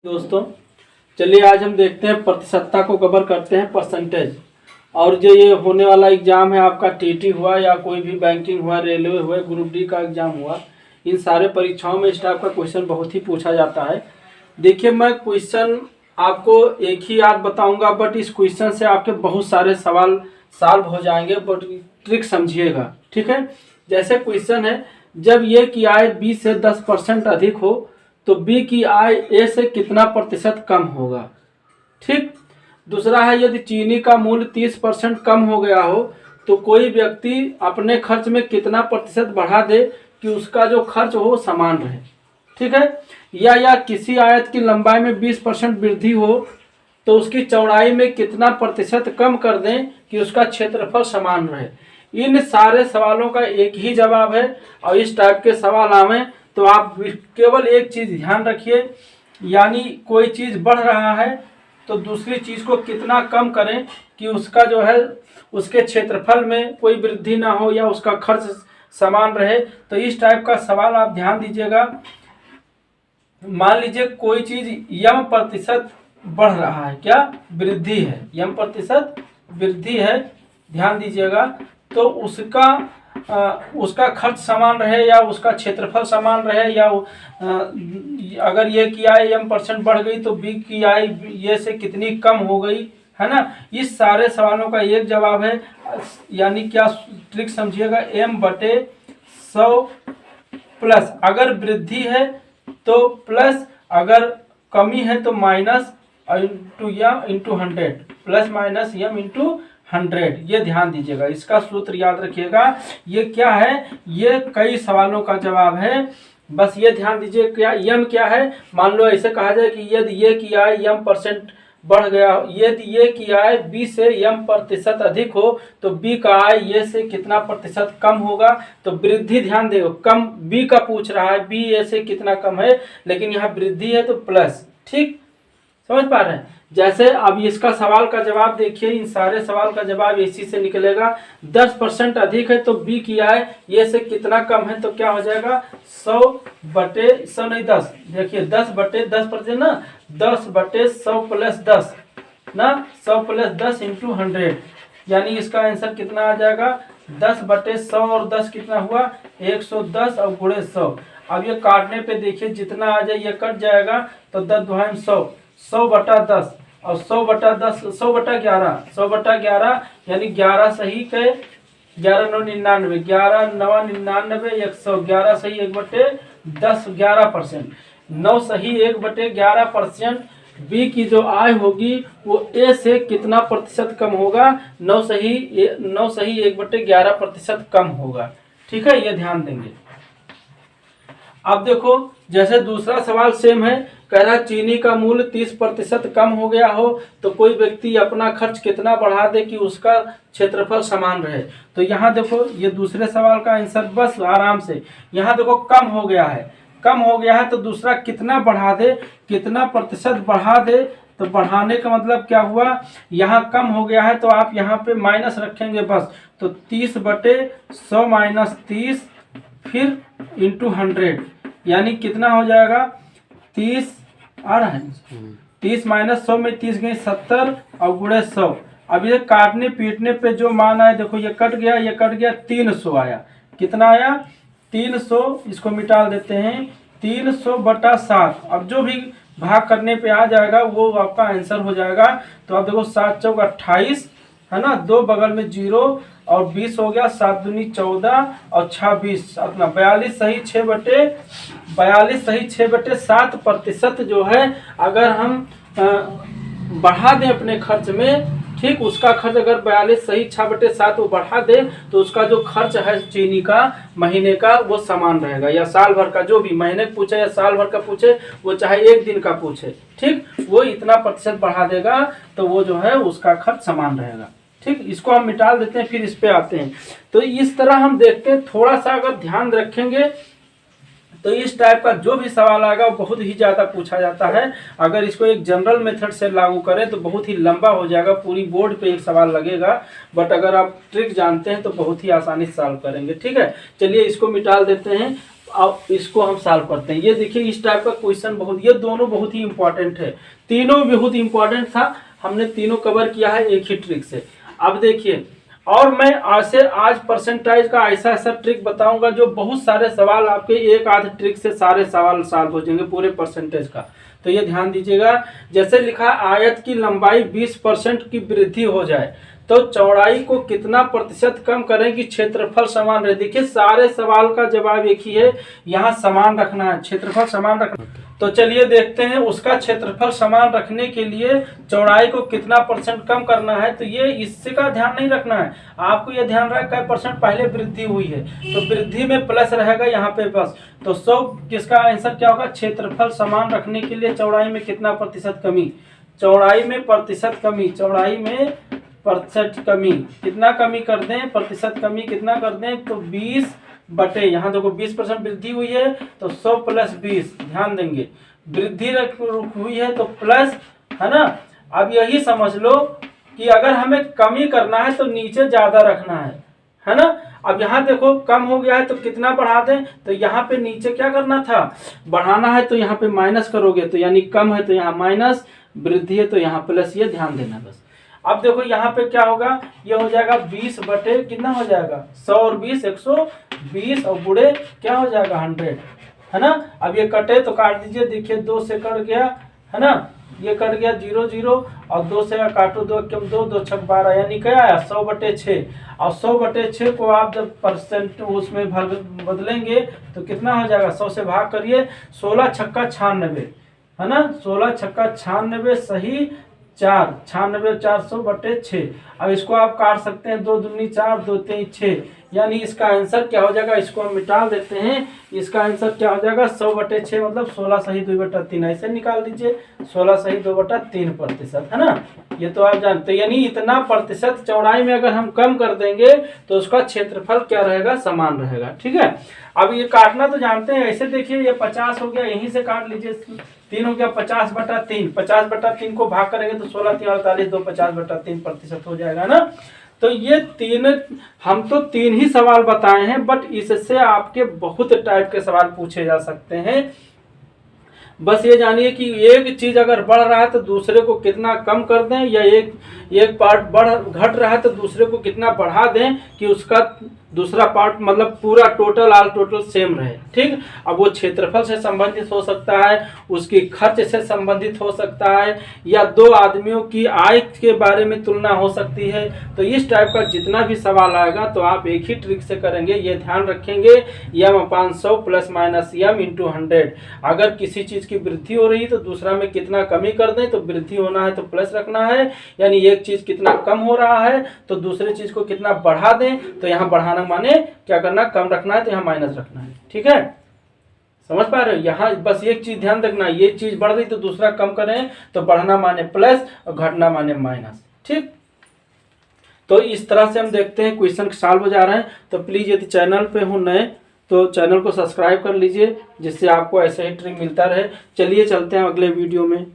दोस्तों चलिए आज हम देखते हैं प्रतिशतता को कवर करते हैं परसेंटेज। और जो ये होने वाला एग्ज़ाम है आपका टीटी हुआ या कोई भी बैंकिंग हुआ, रेलवे हुआ, ग्रुप डी का एग्ज़ाम हुआ, इन सारे परीक्षाओं में इस टाइप का क्वेश्चन बहुत ही पूछा जाता है। देखिए मैं क्वेश्चन आपको एक ही याद बताऊंगा, बट इस क्वेश्चन से आपके बहुत सारे सवाल सॉल्व हो जाएंगे, बट ट्रिक समझिएगा, ठीक है। जैसे क्वेश्चन है, जब ये की आय 20 से 10% अधिक हो तो बी की आय ए से कितना प्रतिशत कम होगा। ठीक। दूसरा है, यदि चीनी का मूल्य 30% कम हो गया हो तो कोई व्यक्ति अपने खर्च में कितना प्रतिशत बढ़ा दे कि उसका जो खर्च हो समान रहे। ठीक है। या किसी आयत की लंबाई में 20% वृद्धि हो तो उसकी चौड़ाई में कितना प्रतिशत कम कर दें कि उसका क्षेत्रफल समान रहे। इन सारे सवालों का एक ही जवाब है और इस टाइप के सवाल आवे तो आप केवल एक चीज़ ध्यान रखिए, यानी कोई चीज़ बढ़ रहा है तो दूसरी चीज़ को कितना कम करें कि उसका जो है उसके क्षेत्रफल में कोई वृद्धि ना हो या उसका खर्च समान रहे। तो इस टाइप का सवाल आप ध्यान दीजिएगा। मान लीजिए कोई चीज़ यम प्रतिशत बढ़ रहा है, क्या वृद्धि है, यम प्रतिशत वृद्धि है, ध्यान दीजिएगा। तो उसका खर्च समान रहे या उसका क्षेत्रफल समान रहे, या अगर ये की आय एम % बढ़ गई तो बी की आय ये से कितनी कम हो गई, है ना। इस सारे सवालों का एक जवाब है, यानी क्या ट्रिक समझिएगा, m/100 प्लस अगर वृद्धि है तो प्लस, अगर कमी है तो minus into 100, plus minus m into 100। ये ध्यान दीजिएगा, इसका सूत्र याद रखिएगा। ये क्या है, ये कई सवालों का जवाब है, बस ये ध्यान दीजिए। क्या यम क्या है, मान लो ऐसे कहा जाए कि यदि ये की आय m% बढ़ गया, यदि ये की आय b से m% अधिक हो तो b का आय ये से कितना प्रतिशत कम होगा। तो वृद्धि ध्यान दो, कम b का पूछ रहा है, b ए से कितना कम है, लेकिन यहाँ वृद्धि है तो प्लस। ठीक, समझ पा रहे हैं। जैसे अब इसका सवाल का जवाब देखिए, इन सारे सवाल का जवाब इसी से निकलेगा। 10% अधिक है तो बी की आय ये से कितना कम है, तो क्या हो जाएगा 100/100 नहीं 10, देखिए 10/10% ना, 10/100 प्लस 10 ना, 100 प्लस 10 इंटू 100, यानी इसका आंसर कितना आ जाएगा 10/100 और 10 कितना हुआ 110 और गुणे 100। अब ये काटने पे देखिए जितना आ जाए ये कट जाएगा, तो 10×100 100/10 और 100/10 100/11 100/11, यानी 11 सही के 11×9 99, 11×9 99, 100, 11 सही 1/10 11%, 9 सही 1/11%। बी की जो आय होगी वो ए से कितना प्रतिशत कम होगा, 9 सही 1/11% कम होगा। ठीक है, ये ध्यान देंगे। अब देखो जैसे दूसरा सवाल सेम है, कह रहा चीनी का मूल्य 30% कम हो गया हो तो कोई व्यक्ति अपना खर्च कितना बढ़ा दे कि उसका क्षेत्रफल समान रहे। तो यहाँ देखो ये दूसरे सवाल का आंसर बस आराम से, यहाँ देखो कम हो गया है तो दूसरा कितना बढ़ा दे, कितना प्रतिशत बढ़ा दे। तो बढ़ाने का मतलब क्या हुआ, यहाँ कम हो गया है तो आप यहाँ पे माइनस रखेंगे बस, तो 30/100 माइनस 30 फिर इंटू 100, यानी कितना हो जाएगा 30 आ रहा है, 30 माइनस 100 में 30 गई 70 और गुणे 100। अब ये काटने पीटने पे जो मान आया देखो ये कट गया 300 आया, कितना आया 300, इसको मिटा देते हैं 300/7। अब जो भी भाग करने पे आ जाएगा वो आपका आंसर हो जाएगा। तो अब देखो 7 चौक 28 है ना, 2 बगल में 0 और 20 हो गया, 7 दूनी 14 और 26 अपना 42 सही 6/7% जो है अगर हम बढ़ा दें अपने खर्च में, ठीक, उसका खर्च अगर 42 सही 6/7 वो बढ़ा दे तो उसका जो खर्च है चीनी का महीने का वो समान रहेगा, या साल भर का, जो भी महीने का पूछे या साल भर का पूछे, वो चाहे एक दिन का पूछे, ठीक, वो इतना प्रतिशत बढ़ा देगा तो वो जो है उसका खर्च समान रहेगा। ठीक, इसको हम मिटा देते हैं, फिर इस पे आते हैं। तो इस तरह हम देखते हैं, थोड़ा सा अगर ध्यान रखेंगे तो इस टाइप का जो भी सवाल आएगा वो बहुत ही ज़्यादा पूछा जाता है। अगर इसको एक जनरल मेथड से लागू करें तो बहुत ही लंबा हो जाएगा, पूरी बोर्ड पे एक सवाल लगेगा, बट अगर आप ट्रिक जानते हैं तो बहुत ही आसानी से सॉल्व करेंगे। ठीक है, चलिए इसको मिटा देते हैं। अब इसको हम सॉल्व करते हैं। ये देखिए इस टाइप का क्वेश्चन ये दोनों बहुत ही इंपॉर्टेंट है, तीनों बहुत इंपॉर्टेंट था, हमने तीनों कवर किया है एक ही ट्रिक से। अब देखिए, और मैं आज परसेंटाइज का ऐसा ट्रिक बताऊंगा जो बहुत सारे सवाल आपके एक आध ट्रिक से सारे सवाल सॉल्व हो जाएंगे पूरे परसेंटेज का। तो ये ध्यान दीजिएगा, जैसे लिखा आयत की लंबाई 20% की वृद्धि हो जाए तो चौड़ाई को कितना प्रतिशत कम करें कि क्षेत्रफल समान रहे। देखिए सारे सवाल का जवाब एक ही है, यहाँ समान रखना है, क्षेत्रफल समान रखना। तो चलिए देखते हैं उसका क्षेत्रफल समान रखने के लिए चौड़ाई को कितना % कम करना है। तो ये इससे का ध्यान नहीं रखना है, आपको ये ध्यान रखना है % पहले वृद्धि हुई है तो वृद्धि में प्लस रहेगा यहाँ पे बस। तो 100 किसका आंसर क्या होगा, क्षेत्रफल समान रखने के लिए चौड़ाई में कितना प्रतिशत कमी, चौड़ाई में प्रतिशत कमी, चौड़ाई में प्रतिशत कमी कितना कमी कर दें, प्रतिशत कमी कितना कर दें, तो 20 बटे, यहाँ देखो 20% वृद्धि हुई है तो 100 + 20, ध्यान देंगे वृद्धि हुई है तो प्लस, है ना। अब यही समझ लो कि अगर हमें कमी करना है तो नीचे ज्यादा रखना है ना। अब यहाँ देखो कम हो गया है तो कितना बढ़ा दें, तो यहाँ पे नीचे क्या करना था, बढ़ाना है तो यहाँ पे माइनस करोगे तो यानी कम है तो यहाँ माइनस, वृद्धि है तो यहाँ प्लस, ये ध्यान देना बस। अब देखो यहाँ पे क्या होगा, ये हो जाएगा 20 बटे कितना हो जाएगा 100 और 20 120 और बुढ़े क्या हो जाएगा 100, है ना। अब ये कटे तो काट दीजिए, देखिए 2 से कट गया, है ना, ये कट गया 0 0 और 2 से काटो 2 कम 2 2 6 12, यानी क्या आया 100 बटे 6। और 100 बटे 6 को आप जब % उसमें बदलेंगे तो कितना हो जाएगा, 100 से भाग करिए, 16 छक्का 96, है ना, 16 छक्का 96 सही 4, 96 400 बटे 6। अब इसको आप काट सकते हैं, 2 दूनी 4 2 3 6, यानी इसका आंसर क्या हो जाएगा, इसको हम मिटा देते हैं, इसका आंसर क्या हो जाएगा 100 बटे 6 मतलब 16 सही 2/3, ऐसे निकाल दीजिए 16 सही 2/3%, है ना। ये तो आप जानते हैं, यानी इतना प्रतिशत चौड़ाई में अगर हम कम कर देंगे तो उसका क्षेत्रफल क्या रहेगा, समान रहेगा, ठीक है। अब ये काटना तो जानते हैं, ऐसे देखिए ये 50 हो गया, यहीं से काट लीजिए, 3 हो गया 50/3, 50/3 को भाग करेंगे तो 16 3 48 2 50/3% हो जाएगा ना। तो ये हम तो 3 ही सवाल बताए हैं, बट इससे आपके बहुत टाइप के सवाल पूछे जा सकते हैं। बस ये जानिए कि एक चीज अगर बढ़ रहा है तो दूसरे को कितना कम कर दें, या एक पार्ट घट रहा है तो दूसरे को कितना बढ़ा दें कि उसका दूसरा पार्ट मतलब पूरा ऑल टोटल सेम रहे, ठीक। अब वो क्षेत्रफल से संबंधित हो सकता है, उसकी खर्च से संबंधित हो सकता है, या 2 आदमियों की आय के बारे में तुलना हो सकती है। तो इस टाइप का जितना भी सवाल आएगा तो आप एक ही ट्रिक से करेंगे, ये ध्यान रखेंगे, m/100 ± m/100। अगर किसी चीज की वृद्धि हो रही है तो दूसरा में कितना कमी कर दें, तो वृद्धि होना है तो प्लस रखना है, यानी एक चीज कितना कम हो रहा है तो दूसरे चीज को कितना बढ़ा दें, तो यहाँ बढ़ाना माने क्या करना, कम रखना है तो यहाँ माइनस रखना है, ठीक है। समझ पा रहे हो, यहाँ बस एक चीज ध्यान रखना, ये चीज बढ़ रही तो दूसरा कम करें, तो बढ़ना माने प्लस और घटना माने माइनस, ठीक। तो इस तरह से हम देखते हैं क्वेश्चन सॉल्व हो जा रहे हैं। तो प्लीज यदि चैनल पे हो नए तो चैनल को सब्सक्राइब कर लीजिए, जिससे आपको ऐसे ही ट्रिक मिलता रहे। चलिए चलते हैं अगले वीडियो में।